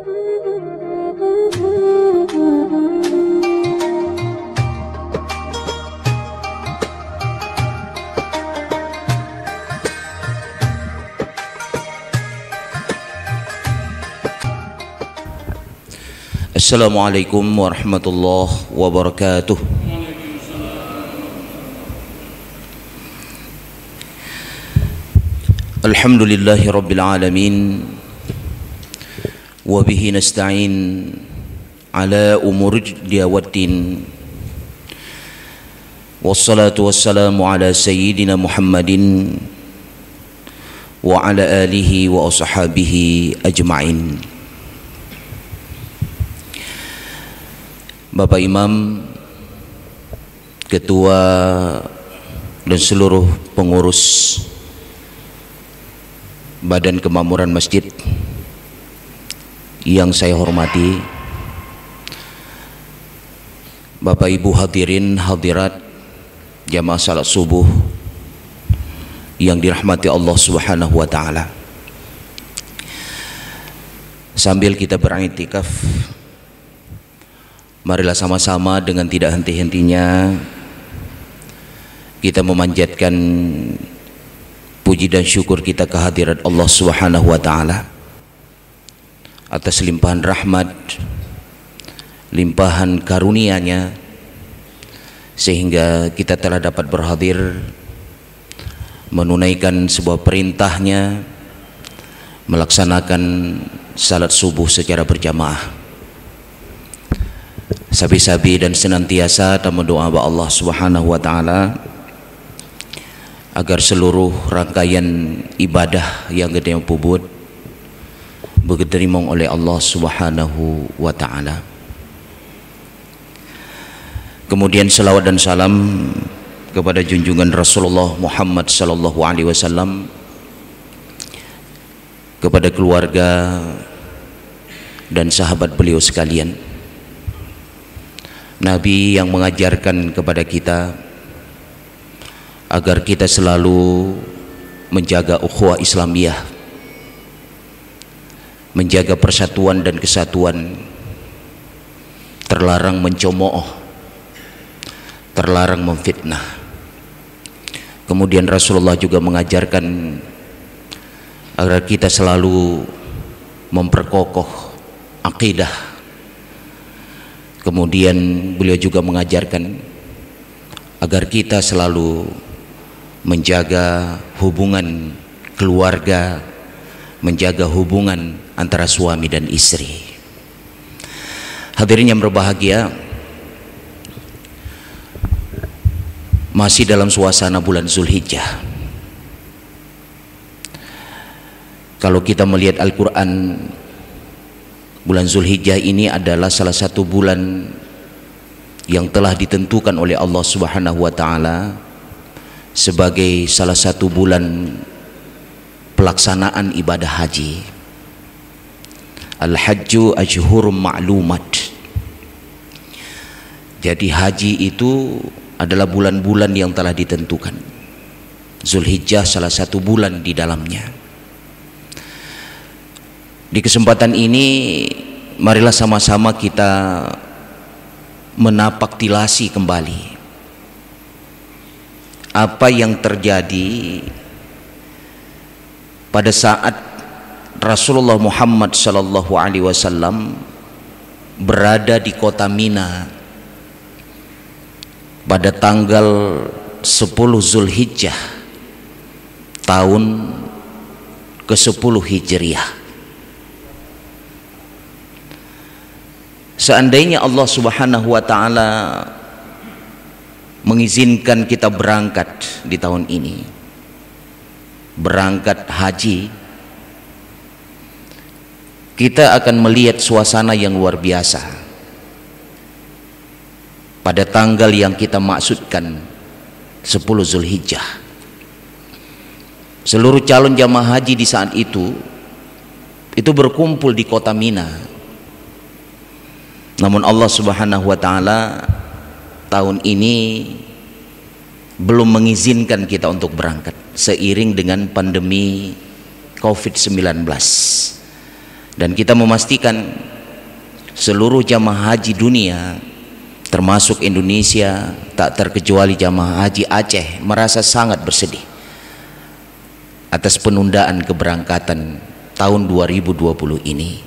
Assalamualaikum warahmatullahi wabarakatuh. Alhamdulillahi rabbil alamin, wa bihi nasta'in ala umuri dunya waddin, wassalatu wassalamu ala sayyidina Muhammadin wa ala alihi wa ashabihi ajma'in. Bapak Imam, Ketua dan seluruh pengurus Badan Kemakmuran Masjid yang saya hormati, Bapak Ibu hadirin hadirat jamaah salat subuh yang dirahmati Allah Subhanahu wa taala. Sambil kita beriktikaf, marilah sama-sama dengan tidak henti-hentinya kita memanjatkan puji dan syukur kita kehadirat Allah Subhanahu wa taala atas limpahan rahmat, limpahan karunia-Nya, sehingga kita telah dapat berhadir menunaikan sebuah perintahnya, melaksanakan salat subuh secara berjamaah. Sabi-sabi dan senantiasa kita mendoa kepada Allah Subhanahu wa taala agar seluruh rangkaian ibadah yang kita pubut diterima oleh Allah Subhanahu wa taala. Kemudian salawat dan salam kepada junjungan Rasulullah Muhammad sallallahu alaihi wasallam, kepada keluarga dan sahabat beliau sekalian. Nabi yang mengajarkan kepada kita agar kita selalu menjaga ukhuwah Islamiyah, menjaga persatuan dan kesatuan, terlarang mencemooh, terlarang memfitnah. Kemudian Rasulullah juga mengajarkan agar kita selalu memperkokoh akidah. Kemudian beliau juga mengajarkan agar kita selalu menjaga hubungan keluarga, menjaga hubungan antara suami dan istri. Hadirin yang berbahagia, masih dalam suasana bulan Zulhijjah. Kalau kita melihat Al-Quran, bulan Zulhijjah ini adalah salah satu bulan yang telah ditentukan oleh Allah Subhanahu wa taala sebagai salah satu bulan pelaksanaan ibadah haji. Al-hajju ashhurum ma'lumat. Jadi haji itu adalah bulan-bulan yang telah ditentukan. Zulhijjah salah satu bulan di dalamnya. Di kesempatan ini marilah sama-sama kita menapak tilasi kembali apa yang terjadi pada saat Rasulullah Muhammad sallallahu alaihi wasallam berada di kota Mina pada tanggal 10 Zulhijjah tahun ke-10 Hijriah. Seandainya Allah Subhanahu wa taala mengizinkan kita berangkat di tahun ini, berangkat haji, kita akan melihat suasana yang luar biasa pada tanggal yang kita maksudkan 10 Zulhijjah. Seluruh calon jamaah haji di saat itu berkumpul di kota Mina. Namun Allah Subhanahu wa taala tahun ini belum mengizinkan kita untuk berangkat seiring dengan pandemi COVID-19 Dan kita memastikan seluruh jamaah haji dunia termasuk Indonesia, tak terkecuali jamaah haji Aceh, merasa sangat bersedih atas penundaan keberangkatan tahun 2020 ini.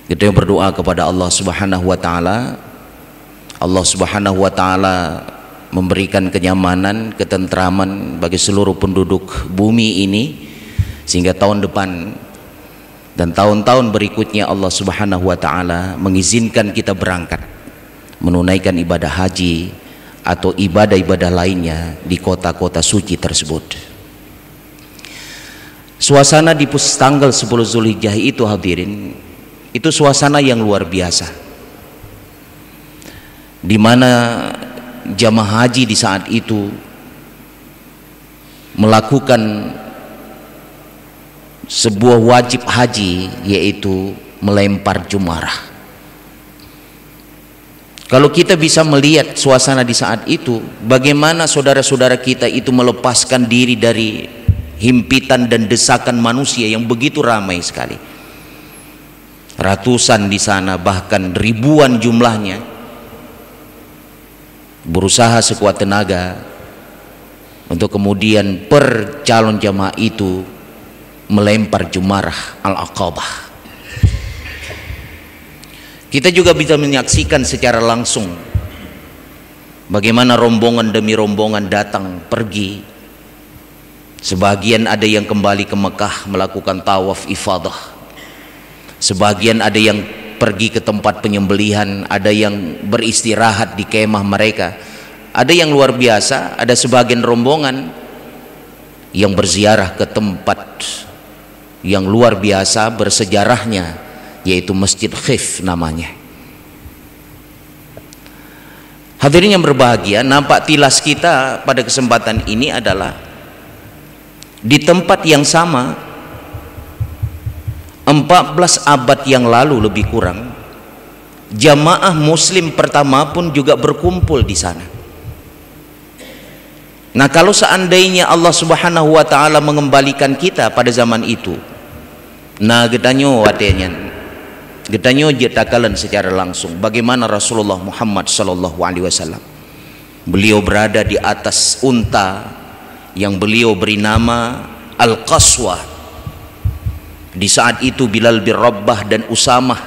Kita berdoa kepada Allah Subhanahu wa taala. Allah Subhanahu wa taala memberikan kenyamanan, ketentraman bagi seluruh penduduk bumi ini, sehingga tahun depan dan tahun-tahun berikutnya Allah Subhanahu wa taala mengizinkan kita berangkat menunaikan ibadah haji atau ibadah-ibadah lainnya di kota-kota suci tersebut. Suasana di tanggal 10 Zulhijjah itu, hadirin, itu suasana yang luar biasa, di mana jamaah haji di saat itu melakukan sebuah wajib haji, yaitu melempar jumarah. Kalau kita bisa melihat suasana di saat itu, bagaimana saudara-saudara kita itu melepaskan diri dari himpitan dan desakan manusia yang begitu ramai sekali. Ratusan di sana, bahkan ribuan jumlahnya, berusaha sekuat tenaga untuk kemudian per calon jamaah itu melempar jumarah Al-Aqabah. Kita juga bisa menyaksikan secara langsung bagaimana rombongan demi rombongan datang pergi. Sebagian ada yang kembali ke Mekah melakukan tawaf ifadah, sebagian ada yang pergi ke tempat penyembelihan, ada yang beristirahat di kemah mereka, ada yang luar biasa, ada sebagian rombongan yang berziarah ke tempat yang luar biasa bersejarahnya, yaitu Masjid Khif namanya. Hadirin yang berbahagia, nampak tilas kita pada kesempatan ini adalah di tempat yang sama 14 abad yang lalu lebih kurang, jamaah muslim pertama pun juga berkumpul di sana. Nah, kalau seandainya Allah Subhanahu wa taala mengembalikan kita pada zaman itu, nah getanyo watenya getanyo jetakalan secara langsung bagaimana Rasulullah Muhammad sallallahu alaihi wasallam, beliau berada di atas unta yang beliau beri nama Al-Qaswah. Di saat itu Bilal bin Rabbah dan Usamah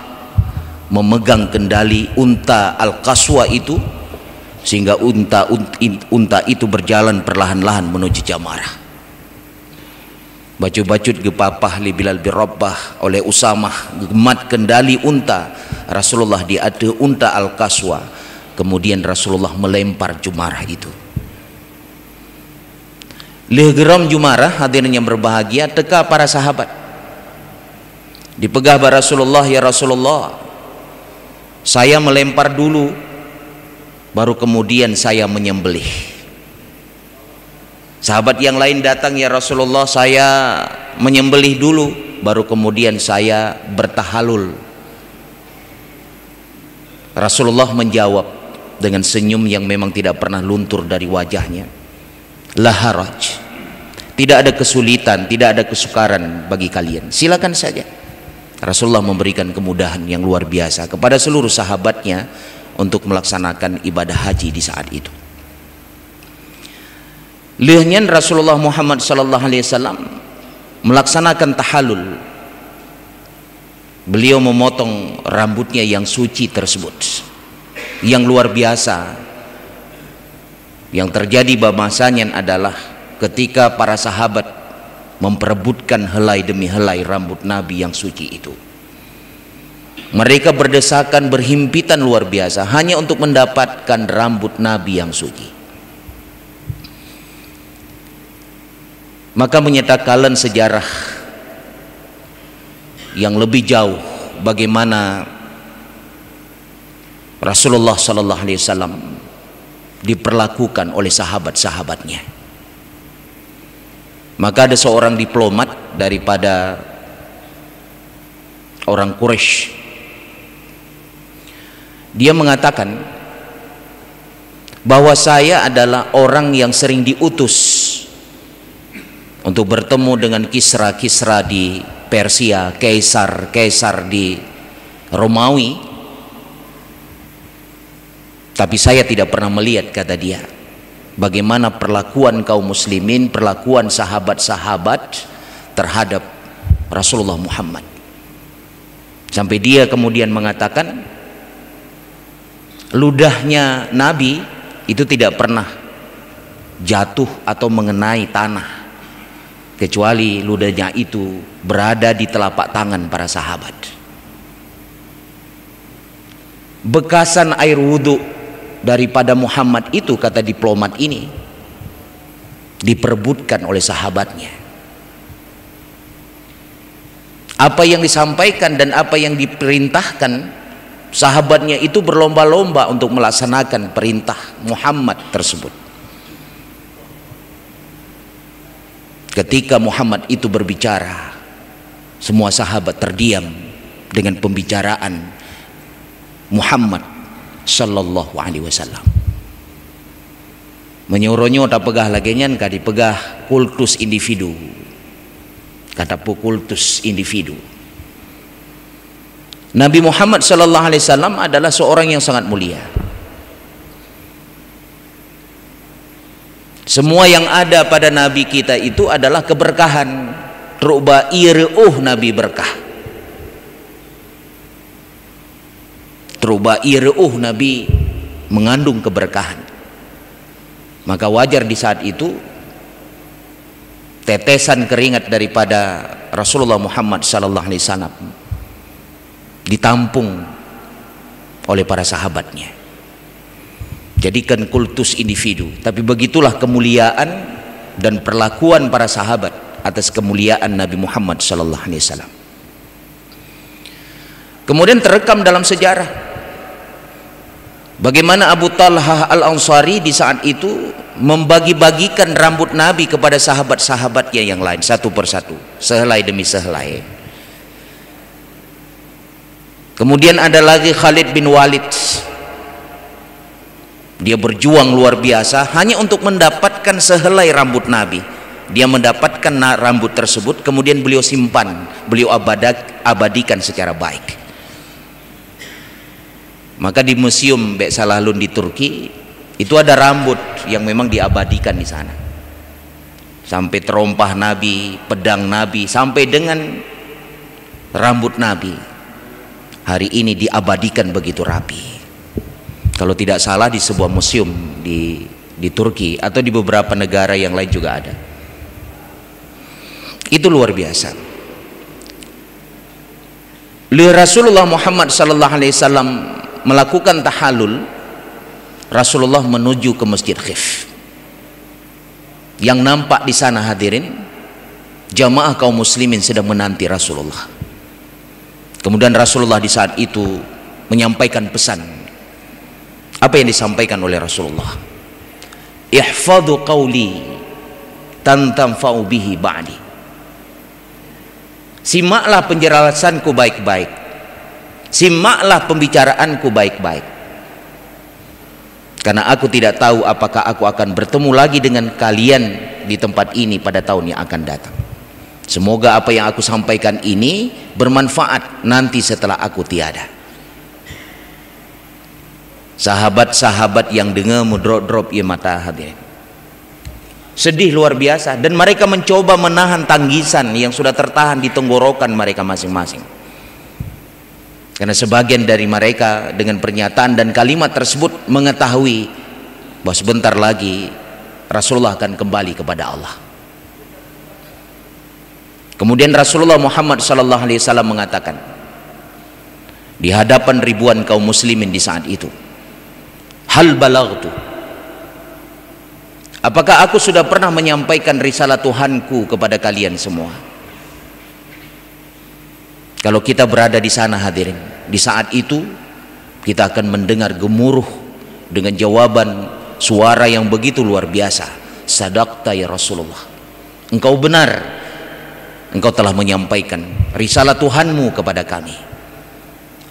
memegang kendali unta Al-Qaswah itu, sehingga unta itu berjalan perlahan-lahan menuju Jamarah. Bacut-bacut gepapah li Bilal bin Rabbah oleh Usamah, gemat kendali unta Rasulullah di atas unta Al-Qaswah. Kemudian Rasulullah melempar jumarah itu. Lehgeram jumarah, hadirin yang berbahagia, teka para sahabat. Dipegah bar Rasulullah, ya Rasulullah, saya melempar dulu, baru kemudian saya menyembelih. Sahabat yang lain datang, ya Rasulullah, saya menyembelih dulu, baru kemudian saya bertahalul. Rasulullah menjawab dengan senyum yang memang tidak pernah luntur dari wajahnya, la haraj, tidak ada kesulitan, tidak ada kesukaran bagi kalian, silakan saja. Rasulullah memberikan kemudahan yang luar biasa kepada seluruh sahabatnya untuk melaksanakan ibadah haji di saat itu. Lihatnya Rasulullah Muhammad sallallahu alaihi wasallam melaksanakan tahallul. Beliau memotong rambutnya yang suci tersebut, yang luar biasa. Yang terjadi bahasanya adalah ketika para sahabat memperebutkan helai demi helai rambut Nabi yang suci itu, mereka berdesakan, berhimpitan luar biasa hanya untuk mendapatkan rambut Nabi yang suci. Maka menyatakan sejarah yang lebih jauh bagaimana Rasulullah sallallahu alaihi wasallam diperlakukan oleh sahabat-sahabatnya. Maka ada seorang diplomat daripada orang Quraisy, dia mengatakan bahwa saya adalah orang yang sering diutus untuk bertemu dengan Kisra-Kisra di Persia, kaisar di Romawi, tapi saya tidak pernah melihat, kata dia, bagaimana perlakuan kaum muslimin, perlakuan sahabat-sahabat terhadap Rasulullah Muhammad. Sampai dia kemudian mengatakan ludahnya Nabi itu tidak pernah jatuh atau mengenai tanah, kecuali ludahnya itu berada di telapak tangan para sahabat. Bekasan air wudhu daripada Muhammad itu, kata diplomat ini, diperebutkan oleh sahabatnya. Apa yang disampaikan dan apa yang diperintahkan, sahabatnya itu berlomba-lomba untuk melaksanakan perintah Muhammad tersebut. Ketika Muhammad itu berbicara, semua sahabat terdiam dengan pembicaraan Muhammad sallallahu alaihi wasallam. Menyuruhnya tak pegah lagi nyan kadi pegah kultus individu. Kata kultus individu. Nabi Muhammad sallallahu alaihi wasallam adalah seorang yang sangat mulia. Semua yang ada pada Nabi kita itu adalah keberkahan. Ruba iruh Nabi berkah. Ruba iruh Nabi mengandung keberkahan. Maka wajar di saat itu tetesan keringat daripada Rasulullah Muhammad sallallahu alaihi wasallam ditampung oleh para sahabatnya. Jadikan kultus individu, tapi begitulah kemuliaan dan perlakuan para sahabat atas kemuliaan Nabi Muhammad sallallahu alaihi wasallam. Kemudian terekam dalam sejarah bagaimana Abu Talhah Al-Ansari di saat itu membagi-bagikan rambut Nabi kepada sahabat-sahabatnya yang lain satu persatu, sehelai demi sehelai. Kemudian ada lagi Khalid bin Walid. Dia berjuang luar biasa hanya untuk mendapatkan sehelai rambut Nabi. Dia mendapatkan rambut tersebut, kemudian beliau simpan, beliau abadikan secara baik. Maka di museum Bek Salalun di Turki itu ada rambut yang memang diabadikan di sana, sampai terompah Nabi, pedang Nabi, sampai dengan rambut Nabi hari ini diabadikan begitu rapi. Kalau tidak salah di sebuah museum di Turki atau di beberapa negara yang lain juga ada. Itu luar biasa. Rasulullah Muhammad sallallahu alaihi wasallam melakukan tahallul. Rasulullah menuju ke Masjid Khif. Yang nampak di sana hadirin, jamaah kaum muslimin sedang menanti Rasulullah. Kemudian Rasulullah di saat itu menyampaikan pesan. Apa yang disampaikan oleh Rasulullah? Ihfadhu qawli tantanfa'u bihi ba'di. Simaklah penjelasanku baik-baik. Simaklah pembicaraanku baik-baik. Karena aku tidak tahu apakah aku akan bertemu lagi dengan kalian di tempat ini pada tahun yang akan datang. Semoga apa yang aku sampaikan ini bermanfaat nanti setelah aku tiada. Sahabat-sahabat yang dengar mudrop-drop ya mata hadirin, sedih luar biasa, dan mereka mencoba menahan tangisan yang sudah tertahan di tenggorokan mereka masing-masing. Karena sebagian dari mereka dengan pernyataan dan kalimat tersebut mengetahui bahwa sebentar lagi Rasulullah akan kembali kepada Allah. Kemudian Rasulullah Muhammad sallallahu alaihi wasallam mengatakan di hadapan ribuan kaum muslimin di saat itu, hal balaghtu, apakah aku sudah pernah menyampaikan risalah Tuhanku kepada kalian semua? Kalau kita berada di sana hadirin, di saat itu kita akan mendengar gemuruh dengan jawaban suara yang begitu luar biasa. Sadaqta ya Rasulullah, engkau benar, engkau telah menyampaikan risalah Tuhanmu kepada kami.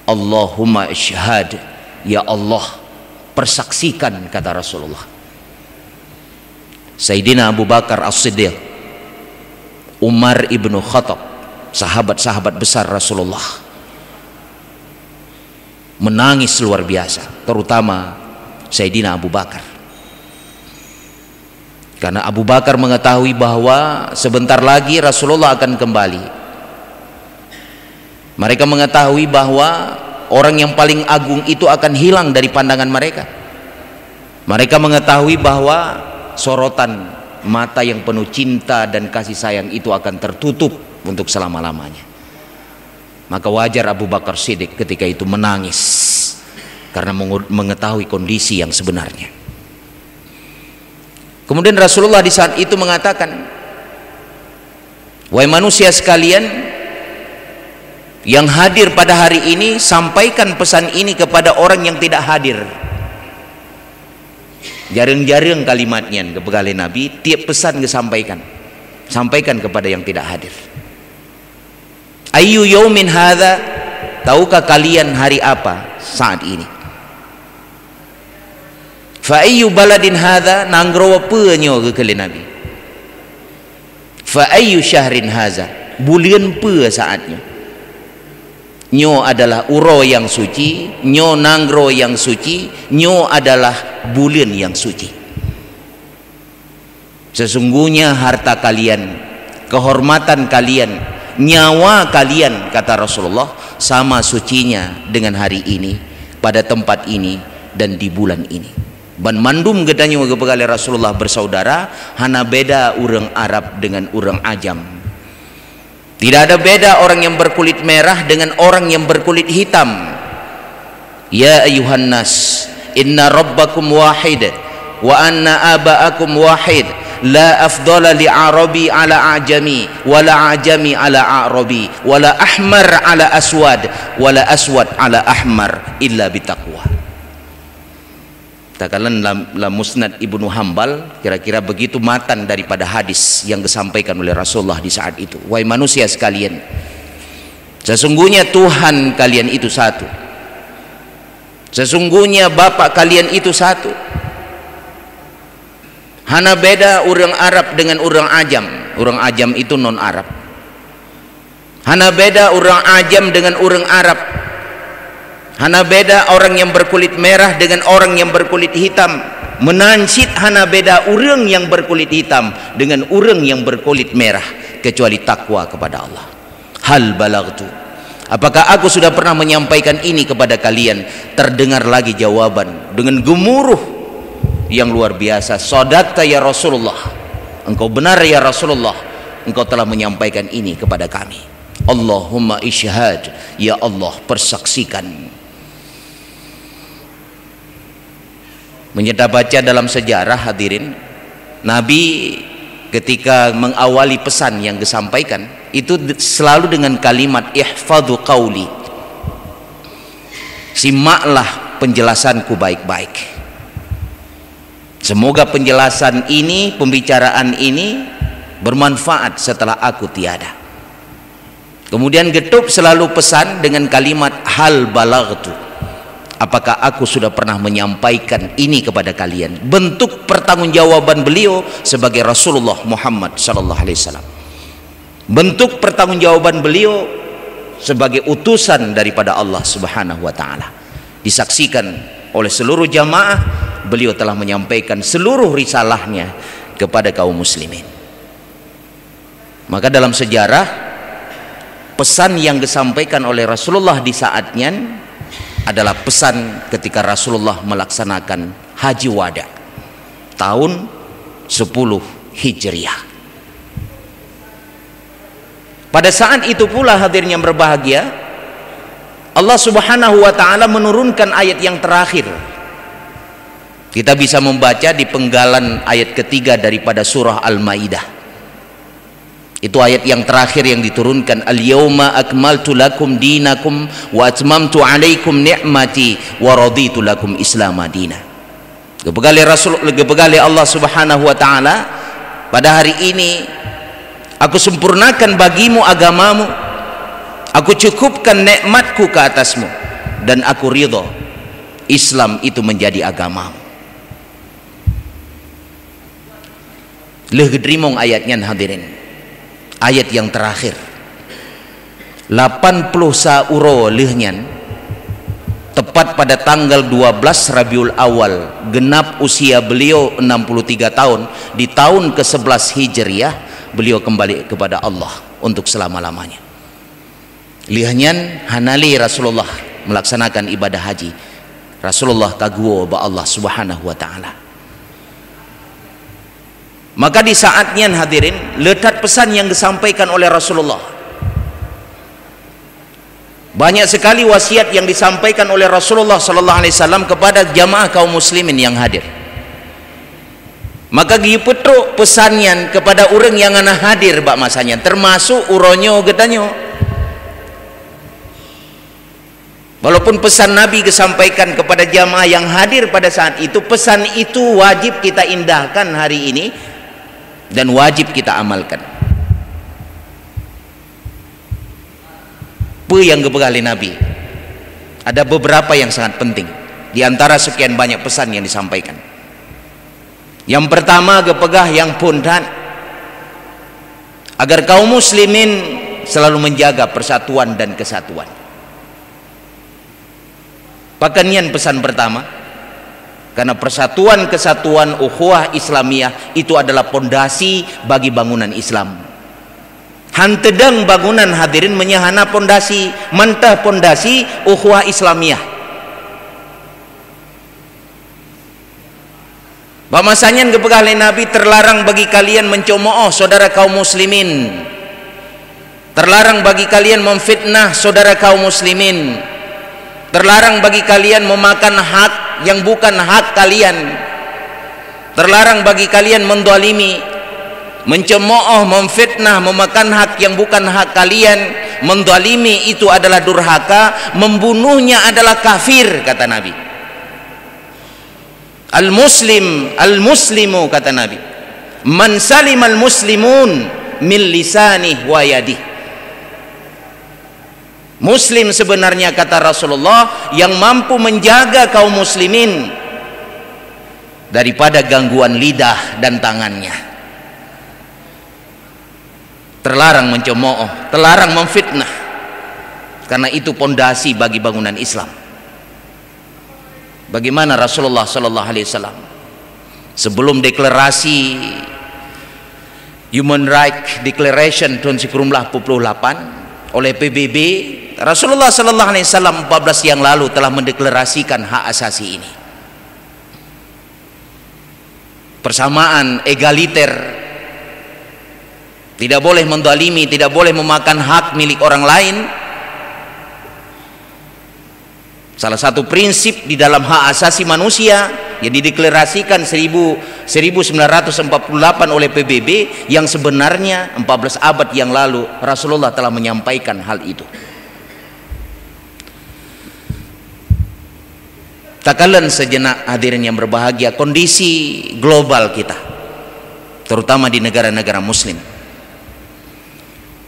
Allahumma ishhad, ya Allah persaksikan, kata Rasulullah. Sayyidina Abu Bakar As-Siddiq, Umar ibnu Khattab, sahabat-sahabat besar Rasulullah menangis luar biasa, terutama Sayyidina Abu Bakar. Karena Abu Bakar mengetahui bahwa sebentar lagi Rasulullah akan kembali. Mereka mengetahui bahwa orang yang paling agung itu akan hilang dari pandangan mereka. Mereka mengetahui bahwa sorotan mata yang penuh cinta dan kasih sayang itu akan tertutup untuk selama-lamanya. Maka wajar Abu Bakar Siddiq ketika itu menangis karena mengetahui kondisi yang sebenarnya. Kemudian Rasulullah di saat itu mengatakan, wahai manusia sekalian yang hadir pada hari ini, sampaikan pesan ini kepada orang yang tidak hadir. Jarang-jarang kalimatnya kepada Nabi, tiap pesan disampaikan, sampaikan kepada yang tidak hadir. Ayyu yaumin hadza, tahukah kalian hari apa saat ini? Fa ayyu baladin hadza, nanggro apa nyo ke Nabi? Fa ayyu syahrin hadza, bulan apa saatnya? Nyo adalah uro yang suci, nyo nanggro yang suci, nyo adalah bulan yang suci. Sesungguhnya harta kalian, kehormatan kalian, nyawa kalian, kata Rasulullah, sama sucinya dengan hari ini, pada tempat ini dan di bulan ini. Ban mandum gedanya kepada Rasulullah bersaudara, hana beda orang Arab dengan orang Ajam. Tidak ada beda orang yang berkulit merah dengan orang yang berkulit hitam. Ya ayuhan nas, inna rabbakum wahid wa anna aba'akum wahid, la afdala li arabi ala ajami wala ajami ala arabi wala ahmar ala aswad wala aswad ala ahmar illa bitaqwa. Takalan la musnad Ibnu Hambal, kira-kira begitu matan daripada hadis yang disampaikan oleh Rasulullah di saat itu. Wahai manusia sekalian, sesungguhnya Tuhan kalian itu satu, sesungguhnya Bapak kalian itu satu. Hana beda orang Arab dengan orang Ajam. Orang Ajam itu non Arab. Hana beda orang Ajam dengan orang Arab. Hana beda orang yang berkulit merah dengan orang yang berkulit hitam. Menansit hana beda orang yang berkulit hitam dengan orang yang berkulit merah, kecuali takwa kepada Allah. Hal balagtu, apakah aku sudah pernah menyampaikan ini kepada kalian? Terdengar lagi jawaban dengan gemuruh yang luar biasa. Sadaqta ya Rasulullah, engkau benar ya Rasulullah, engkau telah menyampaikan ini kepada kami. Allahumma ishhad, ya Allah persaksikan. Menyedap baca dalam sejarah hadirin, Nabi ketika mengawali pesan yang disampaikan itu selalu dengan kalimat ihfadhu qauli, simaklah penjelasanku baik-baik. Semoga penjelasan ini, pembicaraan ini bermanfaat setelah aku tiada. Kemudian getup selalu pesan dengan kalimat hal balagtu, apakah aku sudah pernah menyampaikan ini kepada kalian? Bentuk pertanggungjawaban beliau sebagai Rasulullah Muhammad sallallahu alaihi wasallam. Bentuk pertanggungjawaban beliau sebagai utusan daripada Allah Subhanahu wa taala. Disaksikan oleh seluruh jamaah, beliau telah menyampaikan seluruh risalahnya kepada kaum muslimin. Maka dalam sejarah, pesan yang disampaikan oleh Rasulullah di saatnya adalah pesan ketika Rasulullah melaksanakan haji wada tahun 10 Hijriah. Pada saat itu pula hadirin yang berbahagia, Allah Subhanahu wa taala menurunkan ayat yang terakhir. Kita bisa membaca di penggalan ayat ketiga daripada surah Al-Maidah. Itu ayat yang terakhir yang diturunkan, al-yauma akmaltu lakum dinakum wa atmamtu alaikum ni'mati wa raditu lakum islam madina. Kepegali Allah Subhanahu wa taala, pada hari ini aku sempurnakan bagimu agamamu, aku cukupkan nikmatku ke atasmu, dan aku ridha Islam itu menjadi agamamu. Leh gedrimong ayatnya hadirin, ayat yang terakhir. 80 sauro lehnyan tepat pada tanggal 12 Rabiul Awal, genap usia beliau 63 tahun. Di tahun ke-11 Hijriah beliau kembali kepada Allah untuk selama-lamanya. Lihanyan hanali Rasulullah melaksanakan ibadah haji. Rasulullah kaguo ba Allah Subhanahu wa taala. Maka di saatnya hadirin, letak pesan yang disampaikan oleh Rasulullah. Banyak sekali wasiat yang disampaikan oleh Rasulullah sallallahu alaihi wasallam kepada jamaah kaum muslimin yang hadir. Maka gieu petro pesannya kepada orang yang ana hadir bak masanya, termasuk uronyo getanyo. Walaupun pesan Nabi disampaikan kepada jamaah yang hadir pada saat itu, pesan itu wajib kita indahkan hari ini dan wajib kita amalkan. Yang kepegali Nabi ada beberapa yang sangat penting di antara sekian banyak pesan yang disampaikan. Yang pertama kepegah yang pundan agar kaum muslimin selalu menjaga persatuan dan kesatuan. Pakanian pesan pertama, karena persatuan kesatuan ukhuwah Islamiyah itu adalah pondasi bagi bangunan Islam. Hantedang bangunan hadirin menyahana pondasi, mentah pondasi ukhuwah Islamiyah. Bamasannya kepegali Nabi, terlarang bagi kalian mencemooh saudara kaum muslimin. Terlarang bagi kalian memfitnah saudara kaum muslimin. Terlarang bagi kalian memakan hak yang bukan hak kalian. Terlarang bagi kalian mendolimi, mencemooh, memfitnah, memakan hak yang bukan hak kalian. Mendolimi itu adalah durhaka, membunuhnya adalah kafir, kata Nabi. Al-muslimu, kata Nabi, man salimal muslimun min lisanih wa yadih. Muslim sebenarnya, kata Rasulullah, yang mampu menjaga kaum muslimin daripada gangguan lidah dan tangannya. Terlarang mencemooh, terlarang memfitnah, karena itu pondasi bagi bangunan Islam. Bagaimana Rasulullah sallallahu alaihi wasallam sebelum deklarasi Human Rights Declaration tahun 1948 oleh PBB, Rasulullah sallallahu alaihi wasallam 14 yang lalu telah mendeklarasikan hak asasi ini. Persamaan, egaliter, tidak boleh mendalimi, tidak boleh memakan hak milik orang lain. Salah satu prinsip di dalam hak asasi manusia yang dideklarasikan 1948 oleh PBB, yang sebenarnya 14 abad yang lalu Rasulullah telah menyampaikan hal itu. Takalan sejenak hadirin yang berbahagia, kondisi global kita, terutama di negara-negara muslim.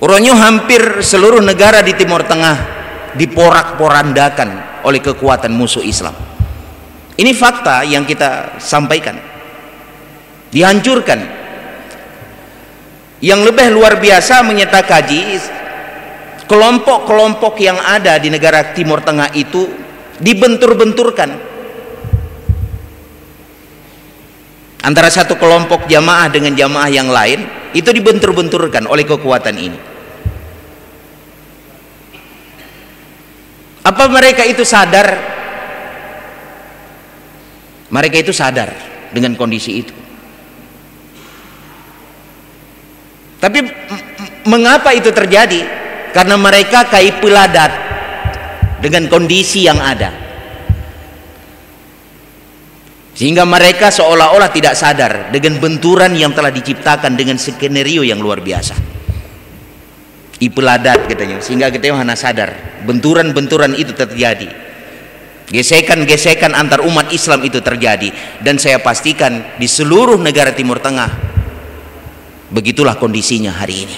Uronyo hampir seluruh negara di Timur Tengah diporak-porandakan oleh kekuatan musuh Islam. Ini fakta yang kita sampaikan. Dihancurkan. Yang lebih luar biasa menyata kaji, kelompok-kelompok yang ada di negara Timur Tengah itu dibentur-benturkan antara satu kelompok jamaah dengan jamaah yang lain, itu dibentur-benturkan oleh kekuatan ini. Apa mereka itu sadar? Mereka itu sadar dengan kondisi itu. Tapi mengapa itu terjadi? Karena mereka kai peladat dengan kondisi yang ada, sehingga mereka seolah-olah tidak sadar dengan benturan yang telah diciptakan dengan skenario yang luar biasa. Ipeladat katanya, sehingga kita hanya sadar benturan-benturan itu terjadi, gesekan-gesekan antar umat Islam itu terjadi, dan saya pastikan di seluruh negara Timur Tengah begitulah kondisinya hari ini.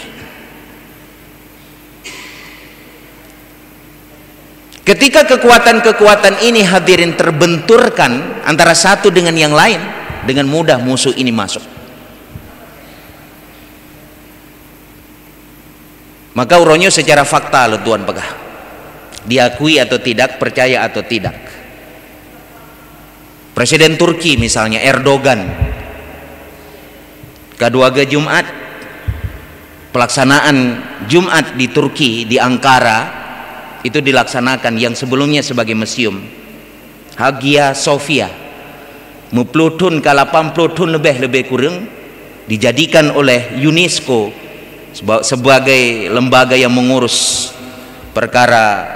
Ketika kekuatan-kekuatan ini hadirin terbenturkan antara satu dengan yang lain, dengan mudah musuh ini masuk. Maka uronyo secara fakta lo tuan pegah, diakui atau tidak, percaya atau tidak, Presiden Turki misalnya Erdogan, kedua Jumat, pelaksanaan Jumat di Turki, di Ankara itu dilaksanakan yang sebelumnya sebagai museum Hagia Sophia, muplutun ke 80 tahun lebih kurang, dijadikan oleh UNESCO sebagai lembaga yang mengurus perkara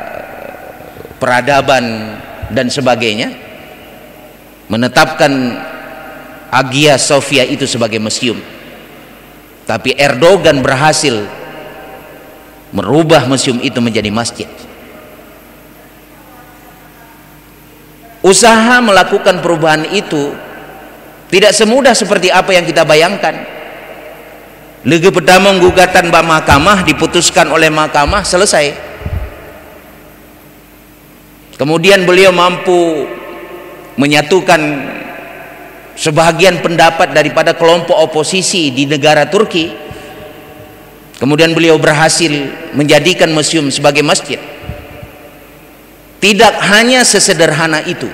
peradaban dan sebagainya, menetapkan Hagia Sophia itu sebagai museum. Tapi Erdogan berhasil merubah museum itu menjadi masjid. Usaha melakukan perubahan itu tidak semudah seperti apa yang kita bayangkan. Lege pertama gugatan mahkamah diputuskan oleh mahkamah, selesai. Kemudian beliau mampu menyatukan sebahagian pendapat daripada kelompok oposisi di negara Turki. Kemudian beliau berhasil menjadikan museum sebagai masjid. Tidak hanya sesederhana itu.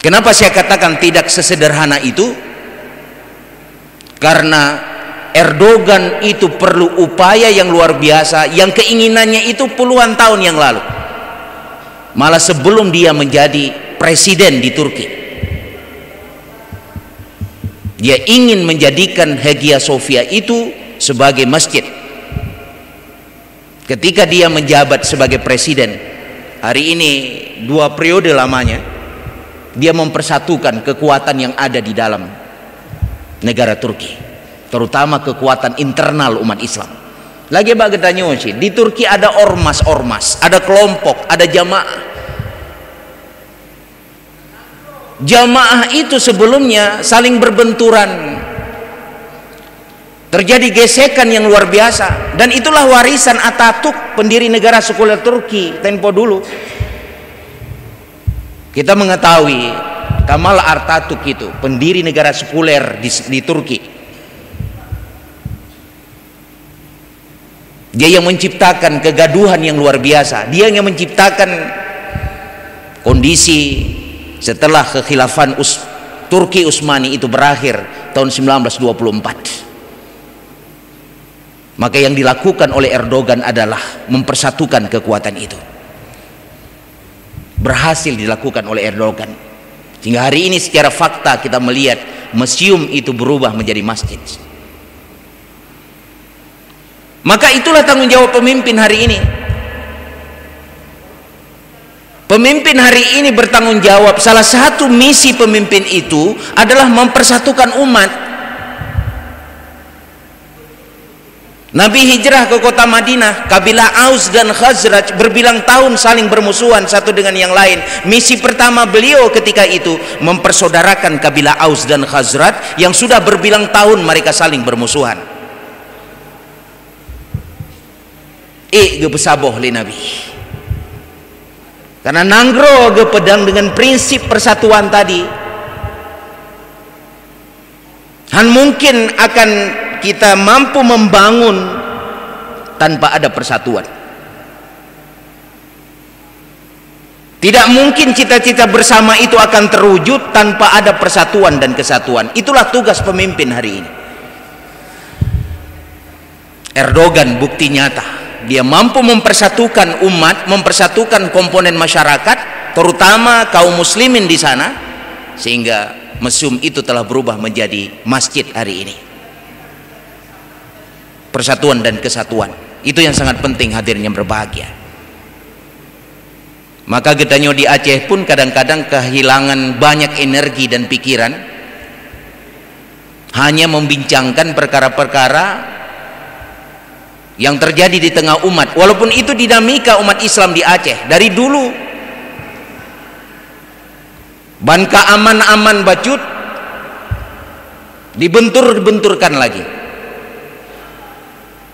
Kenapa saya katakan tidak sesederhana itu? Karena Erdogan itu perlu upaya yang luar biasa, yang keinginannya itu puluhan tahun yang lalu, malah sebelum dia menjadi presiden di Turki. Dia ingin menjadikan Hagia Sophia itu sebagai masjid. Ketika dia menjabat sebagai presiden, hari ini 2 periode lamanya, dia mempersatukan kekuatan yang ada di dalam negara Turki, terutama kekuatan internal umat Islam. Lagi bagetanya di Turki ada ormas-ormas, ada kelompok, ada jamaah. Jamaah itu sebelumnya saling berbenturan, terjadi gesekan yang luar biasa, dan itulah warisan Atatürk, pendiri negara sekuler Turki tempo dulu. Kita mengetahui Kemal Atatürk itu pendiri negara sekuler di Turki. Dia yang menciptakan kegaduhan yang luar biasa, dia yang menciptakan kondisi setelah kekhilafan Turki Utsmani itu berakhir tahun 1924. Maka yang dilakukan oleh Erdogan adalah mempersatukan kekuatan itu. Berhasil dilakukan oleh Erdogan, sehingga hari ini secara fakta kita melihat museum itu berubah menjadi masjid. Maka itulah tanggung jawab pemimpin hari ini. Pemimpin hari ini bertanggung jawab, salah satu misi pemimpin itu adalah mempersatukan umat. Nabi hijrah ke kota Madinah, kabilah Aus dan Khazraj berbilang tahun saling bermusuhan satu dengan yang lain. Misi pertama beliau ketika itu mempersaudarakan kabilah Aus dan Khazraj yang sudah berbilang tahun mereka saling bermusuhan. Gebesaboh li Nabi, karena nanggro ge pedang dengan prinsip persatuan tadi. Han mungkin akan kita mampu membangun tanpa ada persatuan. Tidak mungkin cita-cita bersama itu akan terwujud tanpa ada persatuan dan kesatuan. Itulah tugas pemimpin hari ini. Erdogan bukti nyata, dia mampu mempersatukan umat, mempersatukan komponen masyarakat, terutama kaum muslimin di sana, sehingga museum itu telah berubah menjadi masjid hari ini. Persatuan dan kesatuan itu yang sangat penting, hadirin yang berbahagia. Maka getanyo di Aceh pun kadang-kadang kehilangan banyak energi dan pikiran hanya membincangkan perkara-perkara yang terjadi di tengah umat, walaupun itu dinamika umat Islam di Aceh dari dulu. Banka aman-aman bacut dibentur-benturkan lagi.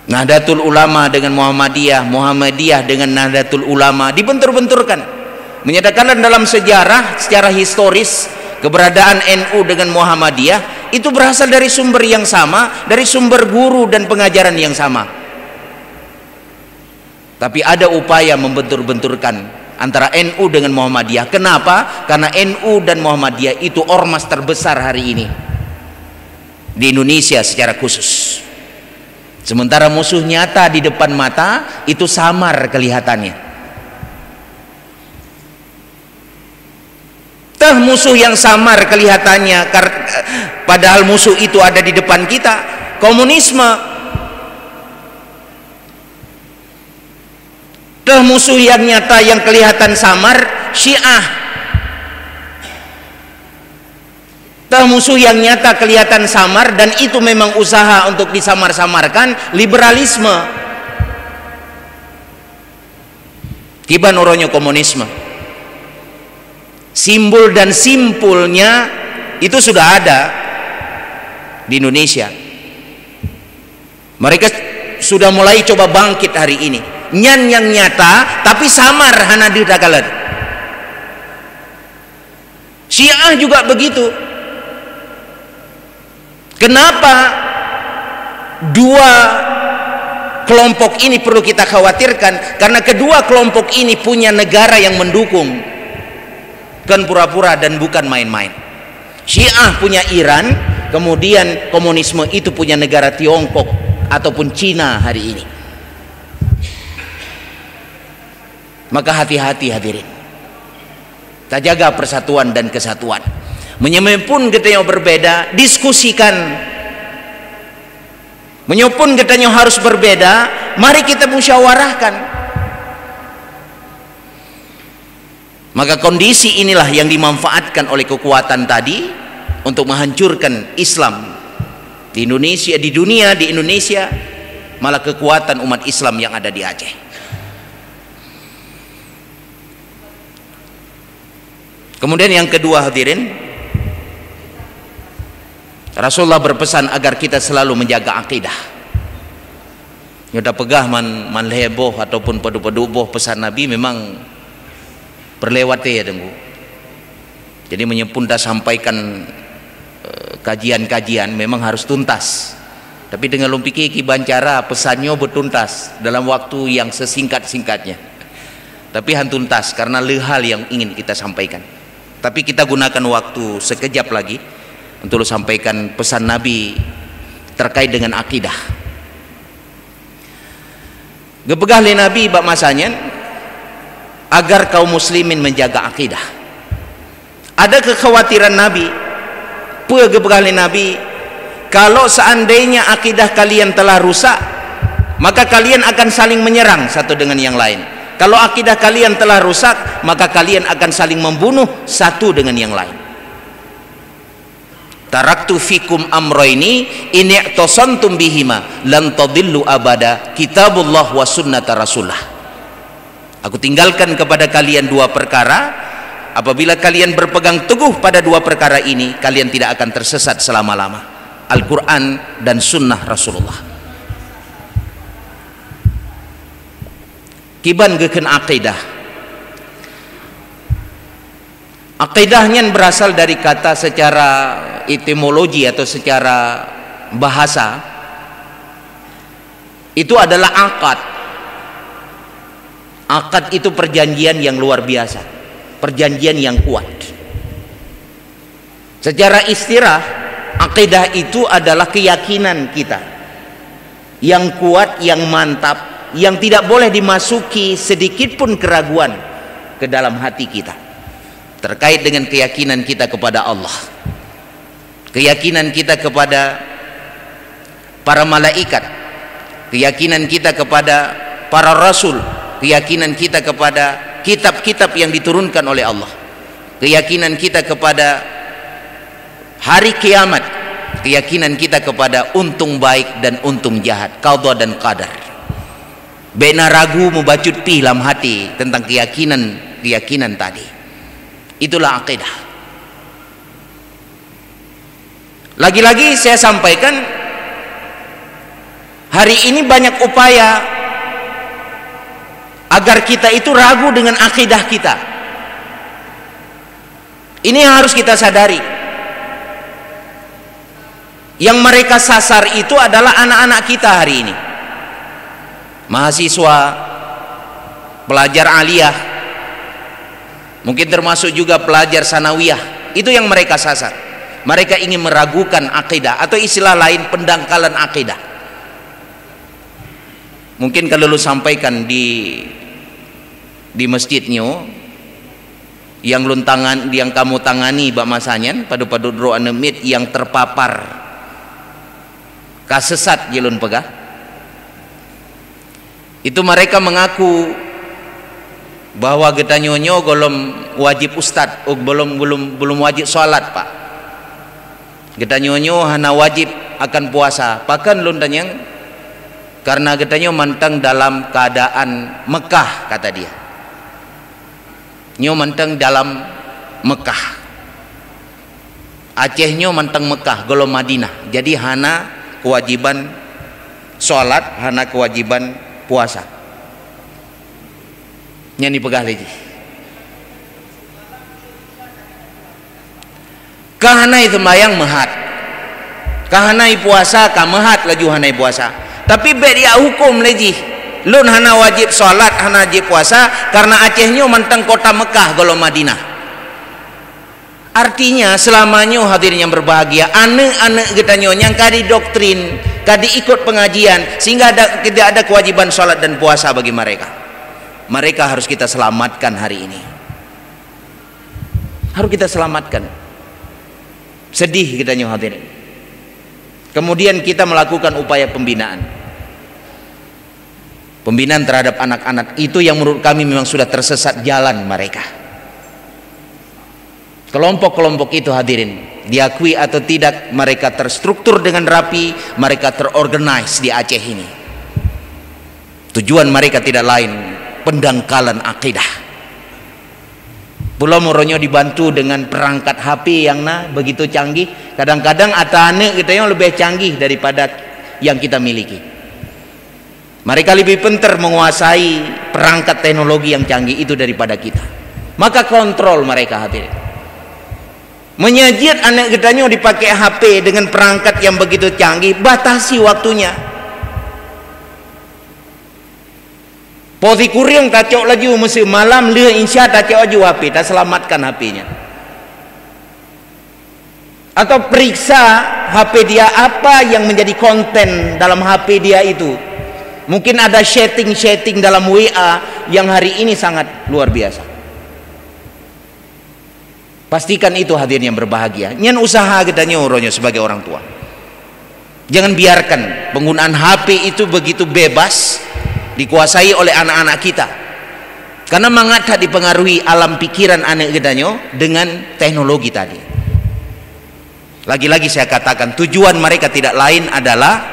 Nahdlatul Ulama dengan Muhammadiyah, Muhammadiyah dengan Nahdlatul Ulama dibentur-benturkan. Menyatakan dalam sejarah secara historis keberadaan NU dengan Muhammadiyah itu berasal dari sumber yang sama, dari sumber guru dan pengajaran yang sama. Tapi ada upaya membentur-benturkan antara NU dengan Muhammadiyah. Kenapa? Karena NU dan Muhammadiyah itu ormas terbesar hari ini di Indonesia secara khusus. Sementara musuh nyata di depan mata itu samar kelihatannya. Musuh yang samar kelihatannya padahal musuh itu ada di depan kita, komunisme. Musuh yang nyata yang kelihatan samar, Syiah. Musuh yang nyata kelihatan samar dan itu memang usaha untuk disamar-samarkan, liberalisme. Tiba noronyo komunisme. Simbol dan simpulnya itu sudah ada di Indonesia. Mereka sudah mulai coba bangkit hari ini. Nyan yang nyata tapi samar hana didakalan. Syiah juga begitu. Kenapa dua kelompok ini perlu kita khawatirkan? Karena kedua kelompok ini punya negara yang mendukung. Kan pura-pura dan bukan main-main. Syiah punya Iran, kemudian komunisme itu punya negara Tiongkok ataupun Cina hari ini. Maka hati-hati hadirin. Kita jaga persatuan dan kesatuan. Menyepun katanya berbeda, diskusikan. Menyepun katanya harus berbeda, mari kita musyawarahkan. Maka kondisi inilah yang dimanfaatkan oleh kekuatan tadi untuk menghancurkan Islam di Indonesia, di dunia, di Indonesia, malah kekuatan umat Islam yang ada di Aceh. Kemudian yang kedua hadirin, Rasulullah berpesan agar kita selalu menjaga akidah. Nyudah pegah man leboh ataupun padu-paduboh pesan Nabi memang berlewat ya tunggu. Jadi menyempun dah sampaikan kajian-kajian memang harus tuntas. Tapi dengan lumpiki ki bancara pesannya bertuntas dalam waktu yang sesingkat-singkatnya. Tapi hantuntas karena hal yang ingin kita sampaikan. Tapi kita gunakan waktu sekejap lagi untuk sampaikan pesan Nabi terkait dengan akidah. Gepegah le Nabi bak masanya agar kaum muslimin menjaga akidah. Ada kekhawatiran Nabi, pegepegah Nabi, kalau seandainya akidah kalian telah rusak, maka kalian akan saling menyerang satu dengan yang lain. Kalau akidah kalian telah rusak, maka kalian akan saling membunuh satu dengan yang lain. Taraktu fikum amroini in i'tasantum bihima lan tadillu abada, kitabullah wa sunnata rasulullah. Aku tinggalkan kepada kalian dua perkara. Apabila kalian berpegang teguh pada dua perkara ini, kalian tidak akan tersesat selama-lama. Al-Quran dan sunnah Rasulullah. Kiban geken aqidah. Aqidahnya berasal dari kata secara etimologi atau secara bahasa. Itu adalah akad. Akad itu perjanjian yang luar biasa, perjanjian yang kuat. Secara istilah, akidah itu adalah keyakinan kita yang kuat, yang mantap, yang tidak boleh dimasuki sedikit pun keraguan ke dalam hati kita terkait dengan keyakinan kita kepada Allah, keyakinan kita kepada para malaikat, keyakinan kita kepada para rasul, keyakinan kita kepada kitab-kitab yang diturunkan oleh Allah, keyakinan kita kepada hari kiamat, keyakinan kita kepada untung baik dan untung jahat, qadha dan qadar. Bena ragu membacut pi dalam hati tentang keyakinan tadi. Itulah akidah. Lagi-lagi saya sampaikan, hari ini banyak upaya agar kita itu ragu dengan akidah kita. Ini yang harus kita sadari. Yang mereka sasar itu adalah anak-anak kita hari ini, mahasiswa, pelajar aliyah, mungkin termasuk juga pelajar sanawiyah. Itu yang mereka sasar. Mereka ingin meragukan akidah, atau istilah lain pendangkalan akidah. Mungkin kalau lu sampaikan di masjidnya yang kamu tangani Mbak Masanyan pada doa nemit yang terpapar kasesat jelun pegah, itu mereka mengaku bahwa getanyonyo golom wajib ustad, belum wajib sholat pak. Getanyonyo hana wajib akan puasa. Bahkan luntanyang karena getanyo manteng dalam keadaan Mekah, kata dia. Nyo manteng dalam Mekah. Aceh nyo manteng Mekah, golom Madinah. Jadi hana kewajiban sholat, hana kewajiban puasa. Nyani pegah lagi. Kahanai sembayang mehat, kahanai puasa kamehat laju hanai puasa. Tapi dia hukum lagi. Lun hana wajib sholat, hana wajib puasa karena Acehnya manteng kota Mekah golom Madinah. Artinya selamanya hadirin yang berbahagia, anak-anak kita yang kadi doktrin, kadi ikut pengajian, sehingga tidak ada kewajiban sholat dan puasa bagi mereka. Mereka harus kita selamatkan hari ini. Harus kita selamatkan. Sedih kita hadirin. Kemudian kita melakukan upaya pembinaan. Pembinaan terhadap anak-anak itu yang menurut kami memang sudah tersesat jalan mereka. Kelompok-kelompok itu hadirin, diakui atau tidak, mereka terstruktur dengan rapi, mereka terorganize di Aceh ini. Tujuan mereka tidak lain pendangkalan akidah. Pulau Moronyo dibantu dengan perangkat HP yang begitu canggih. Kadang-kadang atane kita yang lebih canggih daripada yang kita miliki. Mereka lebih pintar menguasai perangkat teknologi yang canggih itu daripada kita. Maka kontrol mereka hadirin. Menyajiat anak gedanya dipakai HP dengan perangkat yang begitu canggih, batasi waktunya. Posi kuring tacok laju mesti malam leh insya tacok laju HP, tak selamatkan HP-nya. Atau periksa HP dia apa yang menjadi konten dalam HP dia itu. Mungkin ada setting dalam WA yang hari ini sangat luar biasa. Pastikan itu hadirin yang berbahagia. Nyan usaha kita nyuruhnya sebagai orang tua. Jangan biarkan penggunaan HP itu begitu bebas dikuasai oleh anak-anak kita. Karena mengata dipengaruhi alam pikiran anak kita dengan teknologi tadi. Lagi-lagi saya katakan tujuan mereka tidak lain adalah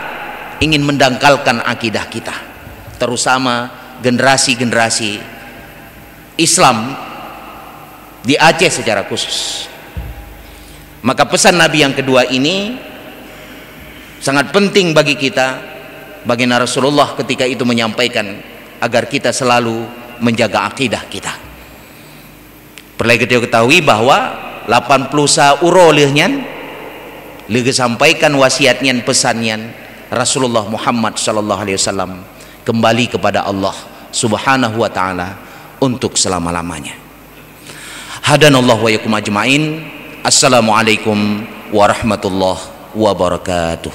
ingin mendangkalkan akidah kita. Terutama generasi-generasi Islam di Aceh secara khusus. Maka pesan Nabi yang kedua ini sangat penting bagi kita, bagi Rasulullah ketika itu menyampaikan agar kita selalu menjaga akidah kita. Perlu kita ketahui bahwa 80 sauro lehnya lege sampaikan wasiatnya, pesannya Rasulullah Muhammad sallallahu alaihi wasallam kembali kepada Allah Subhanahu wa taala untuk selama-lamanya. Hadanallahu wa yakum ajma'in. Assalamualaikum warahmatullahi wabarakatuh.